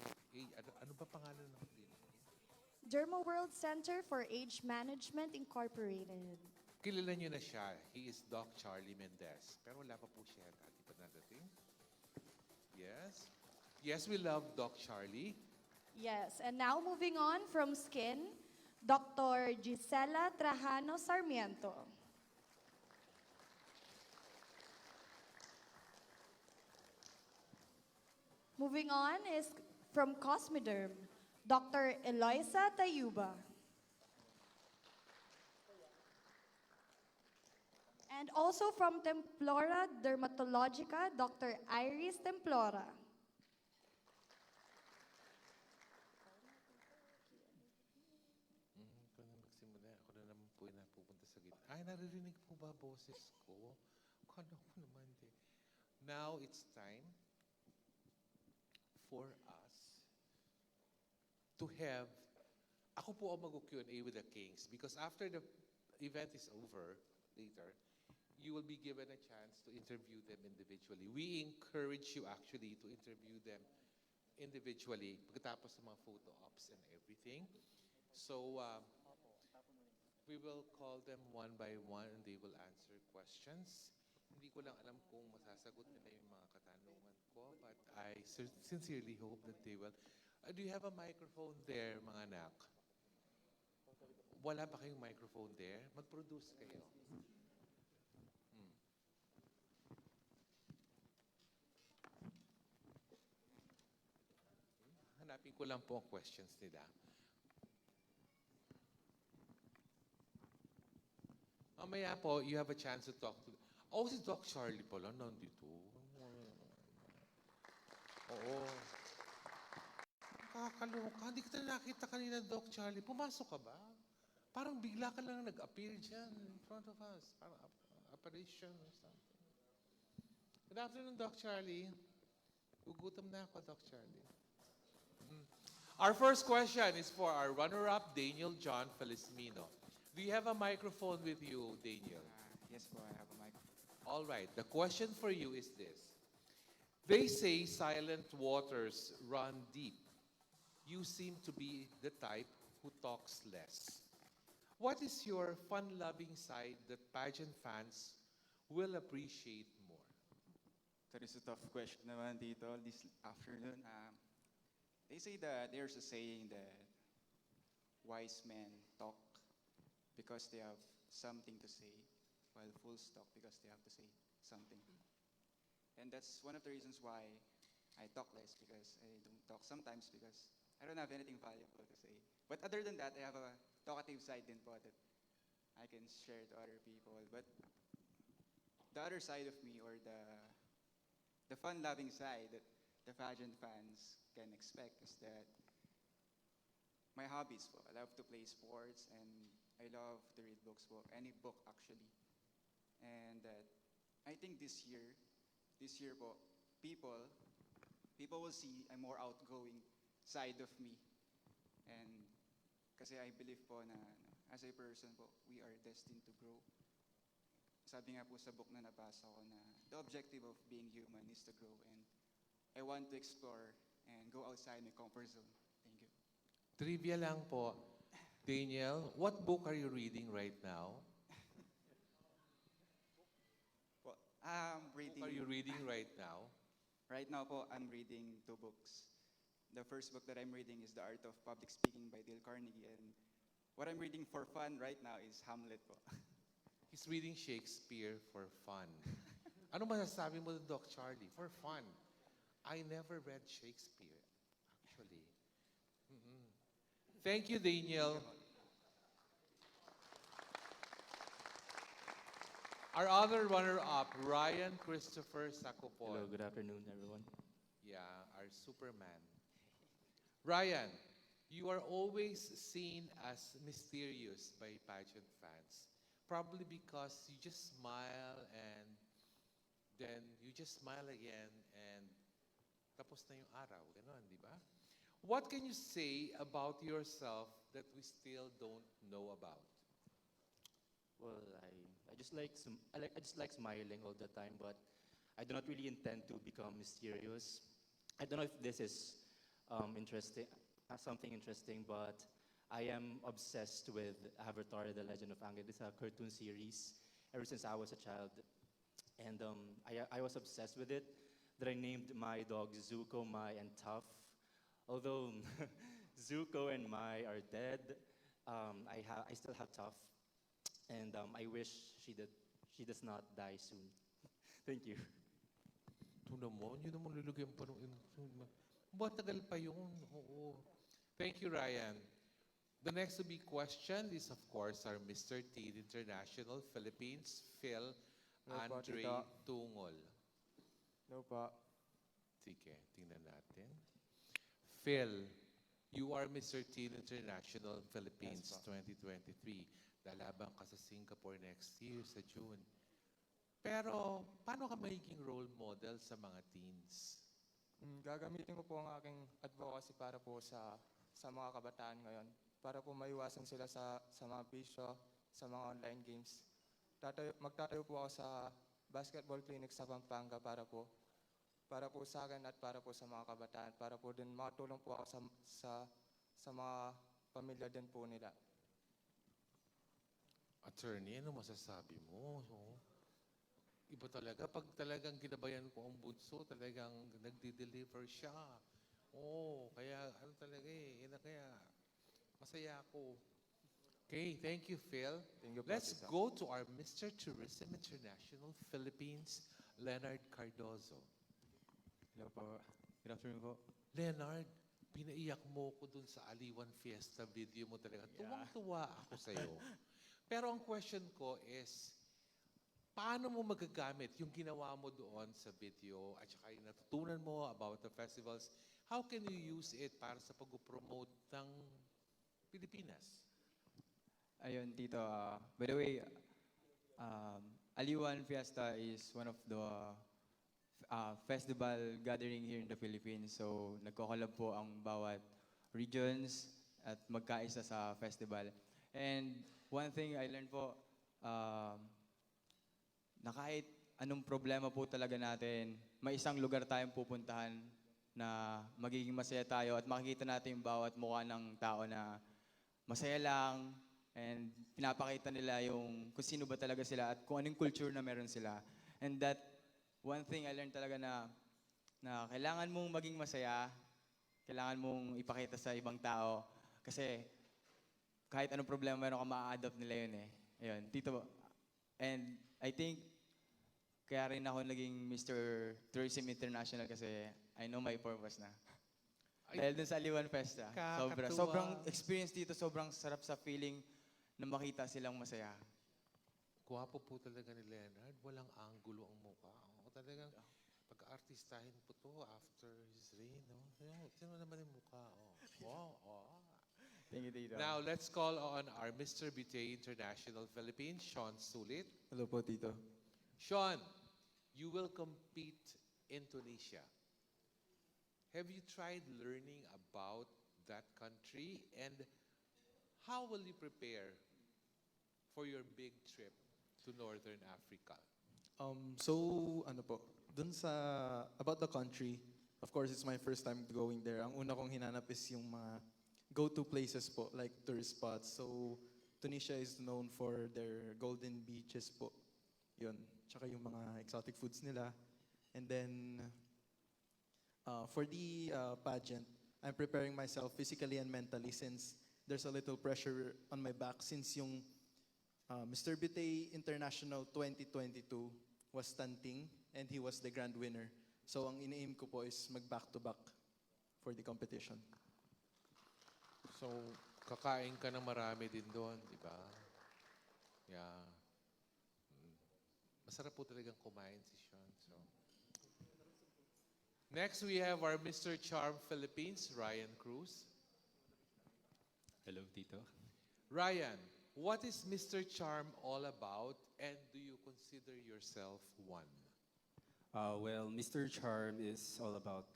ano ba pangalan ng clinic? Derma World Center for Age Management Incorporated. Kilala niyo na siya. He is Doc Charlie Mendez. Pero wala pa po siya. Dati pa nadating. Yes. Yes, we love Doc Charlie. Yes, and now moving on from skin, Dr. Gisela Trajano Sarmiento. Moving on is from Cosmiderm, Dr. Eloisa Tayuba. And also from Templora Dermatologica, Dr. Iris Templora. Ikaw na magsimula. Ako na naman po yung napupunta sa gitna. Ay, naririnig po ba boses ko? Kala ko naman di. Now it's time for us to have, ako po ang mag-Q&A with the Kings because after the event is over, later, you will be given a chance to interview them individually. We encourage you actually to interview them individually pagkatapos ng mga photo ops and everything. So, we will call them one by one and they will answer questions. Hindi ko lang alam kung masasagot nila yung mga katanungan ko, but I sincerely hope that they will. Do you have a microphone there, mga anak? Wala ba kayong microphone there? Mag-produce kayo. Hanapin ko lang po ang questions nila. Mamaya po, you have a chance to talk to... Oh, si Doc Charlie pala, nandito. Oo. Nakakaloka. Hindi kita nakita kanina, Doc Charlie. Pumasok ka ba? Parang bigla ka lang nag-appear dyan in front of us. Parang apparition or something. Good afternoon, Doc Charlie. Gugutom na ako, Doc Charlie. Our first question is for our runner-up, Daniel John Felizmino. Do you have a microphone with you, Daniel? Yes po, I have a microphone. All right. The question for you is this. They say silent waters run deep. You seem to be the type who talks less. What is your fun-loving side that pageant fans will appreciate more? That is a tough question naman dito this afternoon. They say that there's a saying that wise men talk because they have something to say, while fools talk because they have to say something. And that's one of the reasons why I talk less, because I don't talk sometimes because I don't have anything valuable to say. But other than that, I have a talkative side din po that I can share to other people. But the other side of me, or the fun-loving side that the pageant fans can expect, is that my hobbies po. I love to play sports and I love to read books po. Any book actually. And I think this year po, people will see a more outgoing side of me. And kasi I believe po na as a person po, we are destined to grow. Sabi nga po sa book na nabasa ko na the objective of being human is to grow, and I want to explore and go outside my comfort zone. Thank you. Trivia lang po. Daniel, what book are you reading right now? Well, I'm What reading. are you reading right now? Right now po, I'm reading 2 books. The first book that I'm reading is The Art of Public Speaking by Dale Carnegie, and what I'm reading for fun right now is Hamlet po. He's reading Shakespeare for fun. Ano masasabi mo, Doc Charlie? For fun. I never read Shakespeare, actually. Thank you, Daniel. Our other runner-up, Ryan Christopher Sacopon. Hello, good afternoon, everyone. Yeah, our Superman. Ryan, you are always seen as mysterious by pageant fans. Probably because you just smile and then you just smile again and tapos na yung araw. Ganon, di ba? What can you say about yourself that we still don't know about? Well, I just like I just like smiling all the time, but I do not really intend to become mysterious. I don't know if this is interesting, something interesting, but I am obsessed with Avatar: The Legend of Aang. It's a cartoon series ever since I was a child, and I was obsessed with it. That I named my dogs Zuko, Mai, and Tough. Although Zuko and Mai are dead, I still have Tough, and I wish she does not die soon. Thank you. Ito naman, yun naman lulugyan pa nung... Matagal pa yun, oo. Thank you, Ryan. The next to be questioned is, of course, our Mr. T International Philippines, Phil Hello po, Andre Tito. Tungol. No po. Sige, tingnan natin. Phil, you are Mr. Teen International Philippines Yes, 2023. Lalaban ka sa Singapore next year, sa June. Pero, paano ka magiging role model sa mga teens? Gagamitin ko po ang aking advocacy para po sa sa mga kabataan ngayon para po maiwasan sila sa mga bisyo, sa mga online games. Magtatayo po ako sa basketball clinic sa Pampanga para po sa akin at para po sa mga kabataan, para po din makatulong po ako sa mga pamilya din po nila. Attorney, ano masasabi mo? So, iba talaga. Pag talagang ginabayan ko ang bunso, talagang nagdi-deliver siya. Oo, kaya ano talaga eh. Kaya masaya ako. Okay, thank you, Phil. Thank you po, Let's Tito. go to our Mr. Tourism International Philippines, Leonard Cardozo. Hello po. Good afternoon po. Leonard, pinaiyak mo ko dun sa Aliwan Fiesta video mo talaga. Tuwang-tuwa ako sa'yo. Pero ang question ko is, paano mo magagamit yung ginawa mo doon sa video at saka yung natutunan mo about the festivals? How can you use it para sa pag-promote ng Pilipinas? Ayun, Tito. By the way, Aliwan Fiesta is one of the festival gathering here in the Philippines. So, nagko-collab po ang bawat regions at magkaisa sa festival. And one thing I learned po, na kahit anong problema po talaga natin, may isang lugar tayong pupuntahan na magiging masaya tayo at makikita natin yung bawat mukha ng tao na masaya lang and pinapakita nila yung kung sino ba talaga sila at kung anong culture na meron sila. And that one thing I learned talaga na kailangan mong maging masaya, kailangan mong ipakita sa ibang tao kasi kahit anong problema meron ka, ma-adopt nila yun eh. Ayun, Tito. And I think kaya rin ako naging Mr. Tourism International kasi I know my purpose na. Dahil dun sa Aliwan Festa, sobrang experience dito, sobrang sarap sa feeling na makita silang masaya. Gwapo po talaga ni Leonard. Walang angulo ang mukha. O, talagang pag-artistahin po to after his reign. No? Sino naman yung mukha? Thank you, Tito. Now, let's call on our Mr. Butey International Philippines, Sean Sulit. Hello po, Tito. Sean, you will compete in Tunisia. Have you tried learning about that country and how will you prepare for your big trip to Northern Africa? Dun sa, about the country, of course, it's my first time going there. Ang una kong hinanap is yung mga go-to places po, like tourist spots. So, Tunisia is known for their golden beaches po. Yun. Tsaka yung mga exotic foods nila. And then, for the pageant, I'm preparing myself physically and mentally since there's a little pressure on my back since yung Mr. Butey International 2022 was stunting and he was the grand winner. So ang ini-aim ko po is mag-back-to-back for the competition. So, kakain ka ng marami din doon, di ba? Yeah. Masarap po talagang kumain si Sean. So. Next, we have our Mr. Charm Philippines, Ryan Cruz. Hello, Tito. Ryan, what is Mr. Charm all about and do you consider yourself one? Well, Mr. Charm is all about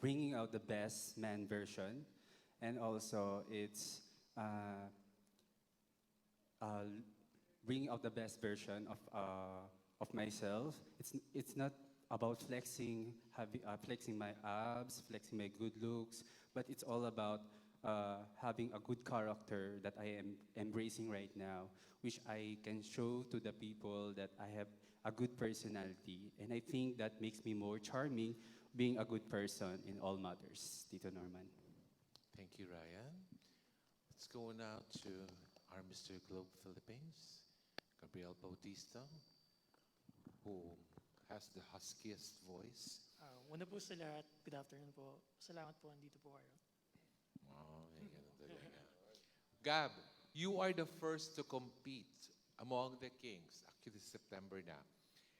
bringing out the best man version, and also it's bringing out the best version of myself. It's not about flexing my abs, flexing my good looks, but it's all about having a good character that I am embracing right now, which I can show to the people that I have a good personality. And I think that makes me more charming, being a good person in all matters, Tito Norman. Thank you, Ryan. Let's go now to our Mr. Globe Philippines, Gabriel Bautista, who has the huskiest voice. Una po sa lahat, good afternoon po. Salamat po, andito po kayo. Oh, may ganun talaga. Gab, you are the first to compete among the kings. Actually, September na.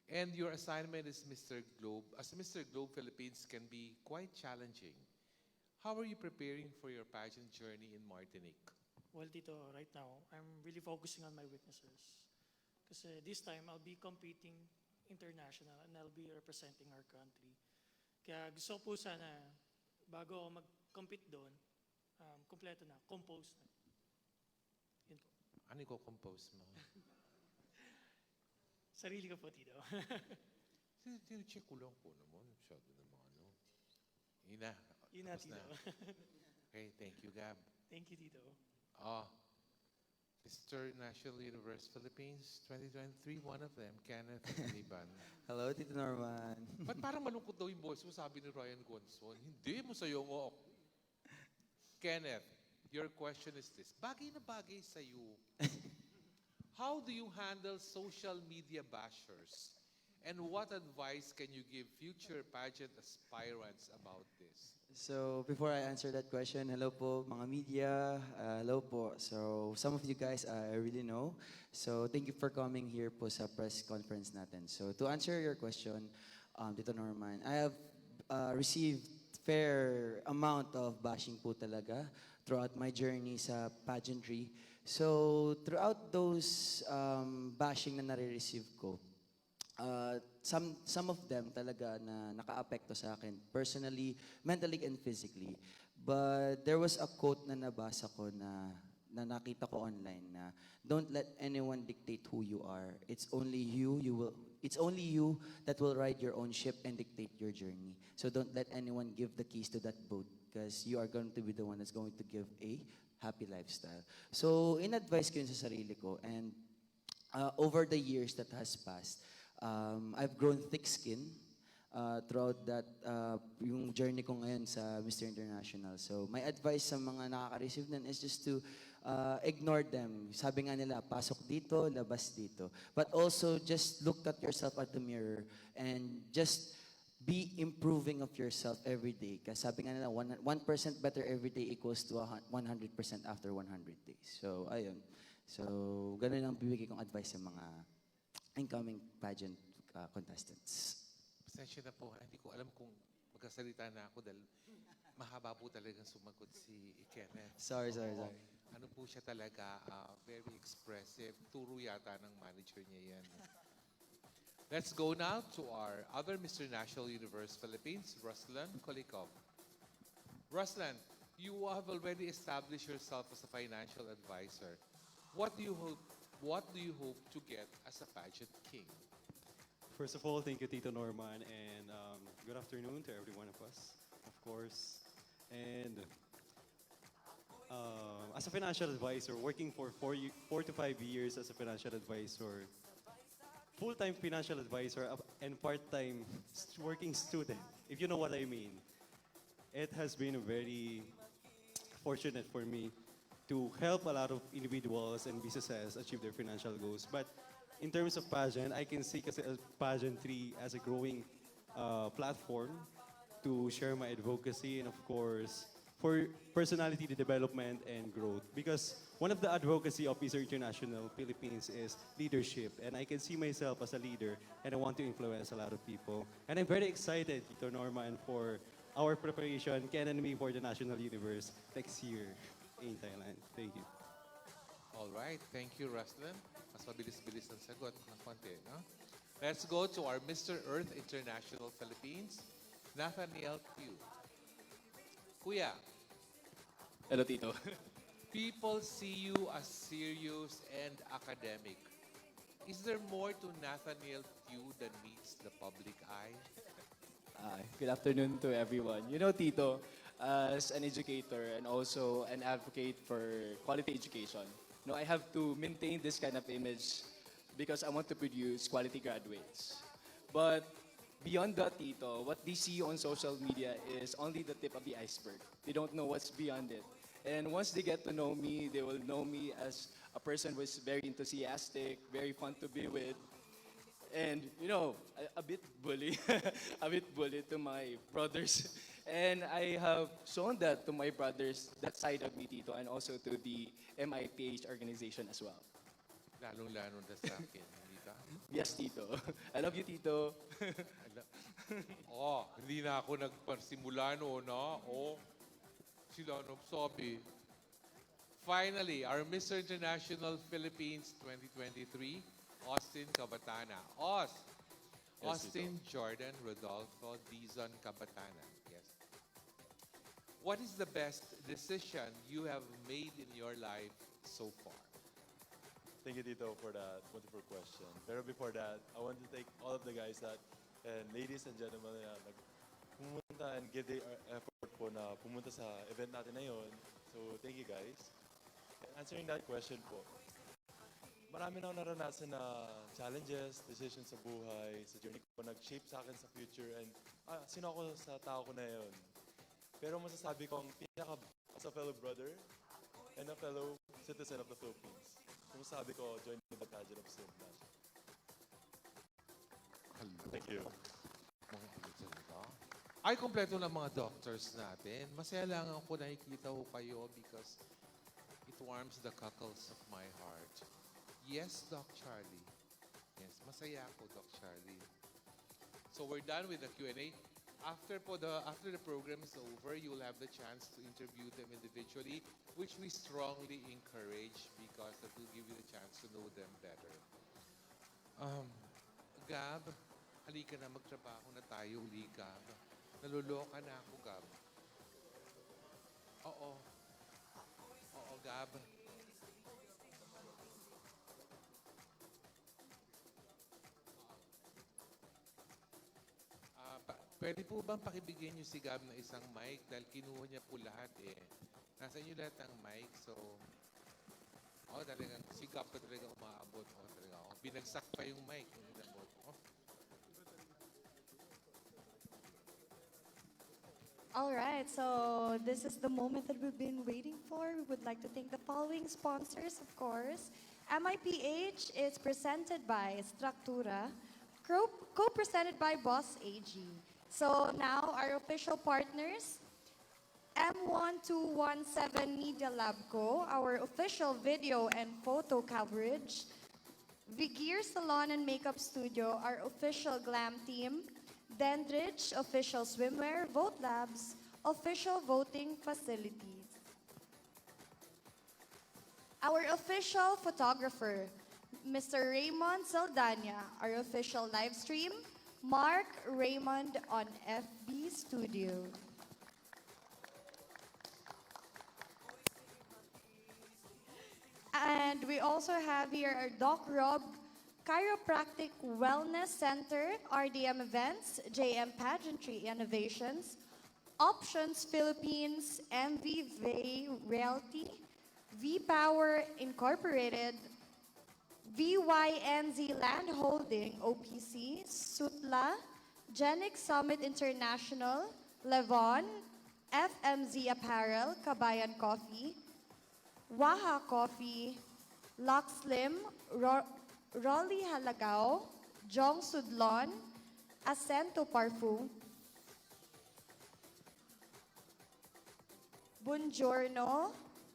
And your assignment is Mr. Globe. As Mr. Globe Philippines can be quite challenging. How are you preparing for your pageant journey in Martinique? Well, Tito, right now, I'm really focusing on my weaknesses. Kasi this time, I'll be competing international and I'll be representing our country. Kaya gusto ko po sana, bago ako mag-compete doon, Kompleto na, composed na. Yun po. Ano i-compose mo? Sarili ko po, Tito. Check ko lang po naman. Masyado naman, ano. Ina. Yun na, Tapos Tito. Okay, thank you, Gab. Thank you, Tito. Mr. National Universe Philippines 2023, one of them, Kenneth Liban. Hello, Tito Norman. Ba't parang malungkot daw yung boss mo, sabi ni Ryan Gonson? Hindi, masaya mo ako. Kenneth, your question is this. Bagay na bagay sa'yo. How do you handle social media bashers? And what advice can you give future pageant aspirants about this? So, before I answer that question, hello po mga media, hello po. So, some of you guys I really know. So, thank you for coming here po sa press conference natin. So, to answer your question, Tito Norman, I have received fair amount of bashing po talaga throughout my journey sa pageantry. So, throughout those bashing na nare-receive ko, some of them talaga na naka-apekto sa akin personally, mentally and physically. But there was a quote na nabasa ko na nakita ko online na don't let anyone dictate who you are. It's only you that will ride your own ship and dictate your journey. So don't let anyone give the keys to that boat because you are going to be the one that's going to give a happy lifestyle. So in-advise ko yun sa sarili ko and over the years that has passed, I've grown thick skin throughout that yung journey ko ngayon sa Mr. International. So my advice sa mga nakaka-receive nun is just to ignore them. Sabi nga nila, pasok dito, labas dito. But also just look at yourself at the mirror and just be improving of yourself every day. Kasi sabi nga nila, 1% better every day equals to 100% after 100 days. So ayun. So ganun ang bibigay kong advice sa mga incoming pageant contestants. Pasensya na po, hindi ko alam kung magkasalita na ako dahil mahaba po talagang sumagot si Kenneth. Sorry. Ano po siya talaga, very expressive. Turo yata ng manager niya yan. Let's go now to our other Mr. National Universe Philippines, Ruslan Kolikov. Ruslan, you have already established yourself as a financial advisor. What do you hope to get as a pageant king? First of all, thank you, Tito Norman, and good afternoon to every one of us, of course. And as a financial advisor, working for 4 to 5 years as a financial advisor, full-time financial advisor and part-time working student, if you know what I mean. It has been very fortunate for me to help a lot of individuals and businesses achieve their financial goals. But in terms of pageant, I can see pageantry as a growing platform to share my advocacy and of course for personality development and growth. Because one of the advocacy of Mr. International Philippines is leadership, and I can see myself as a leader and I want to influence a lot of people. And I'm very excited, Tito Norman, for our preparation, Ken and me, for the National Universe next year in Thailand. Thank you. All right, thank you, Ruslan. Mas mabilis-bilis ang sagot ng konti, no? Let's go to our Mr. Earth International Philippines, Nathaniel Pugh. Kuya. Hello, Tito. People see you as serious and academic. Is there more to Nathaniel Pugh than meets the public eye? Good afternoon to everyone. You know, Tito, as an educator and also an advocate for quality education, I have to maintain this kind of image because I want to produce quality graduates. But beyond that, Tito, what they see on social media is only the tip of the iceberg. They don't know what's beyond it. And once they get to know me, they will know me as a person who is very enthusiastic, very fun to be with, and a bit bully, a bit bully to my brothers. And I have shown that to my brothers, that side of me, Tito, and also to the MIPH organization as well. Lalong-lalo na sa akin, hindi ba? Yes, Tito. I love you, Tito. Hindi na ako nagpasimula noon, na. Sila nagsabi. Finally, our Mr. International Philippines 2023, Austin Cabatana. Austin Jordan Rodolfo Dizon Cabatana. Yes. what is the best decision you have made in your life so far? Thank you, Tito, for that wonderful question. Pero before that, I want to thank all of the guys that, and ladies and gentlemen, na pumunta and give their effort po na pumunta sa event natin na yun. So, thank you guys. And answering that question po, marami na ako naranasan na challenges, decisions sa buhay, sa journey ko, nag-shape sa akin sa future, and sino ako sa tao ko na yun. Pero masasabi ko, ang pinaka, as a fellow brother and a fellow citizen of the Philippines, masasabi ko, join the pageant of Simba. Thank you. Ay, kompleto ng mga doctors natin. Masaya lang ako nakikita ko kayo because it warms the cockles of my heart. Yes, Doc Charlie. Yes, masaya ako, Doc Charlie. So we're done with the Q&A. After the program is over, you will have the chance to interview them individually, which we strongly encourage because that will give you the chance to know them better. Gab, halika na, magtrabaho na tayo, uli, Gab. Naluloka na ako, Gab. Oo. Oo, Gab. Pwede po bang pakibigyan niyo si Gab na isang mic dahil kinuha niya po lahat eh. Nasa inyo lahat ng mic, so... talagang si Gab pa talaga umaabot. Talaga ako. Binagsak pa yung mic. All right, so this is the moment that we've been waiting for. We would like to thank the following sponsors, of course. MIPH is presented by Structura, co-presented by Boss AG. So now our official partners, M1217 Media Lab Co., our official video and photo coverage, Vigir Salon and Makeup Studio, our official glam team, Dendridge, official swimwear, Vote Labs, official voting facilities. Our official photographer, Mr. Raymond Saldana, our official live stream, Mark Raymond on FB Studio. And we also have here our Doc Rob Chiropractic Wellness Center, RDM Events, JM Pageantry Innovations, Options Philippines, MV Realty, V-Power Incorporated, VYNZ Land Holding, OPC, Sutla, Genic Summit International, Levon, FMZ Apparel, Kabayan Coffee, Waha Coffee, Lux Slim, Rolly Halagao, Jong Sudlon, Acento Parfum, Buongiorno,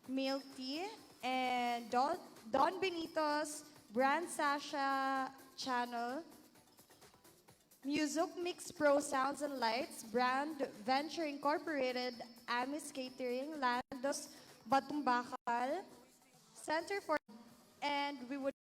Milk Tea, and Don Benito's Brand Sasha Channel, Music Mix Pro Sounds and Lights, Brand Venture Incorporated, Amis Catering, Landos Batumbakal, Center for, and we would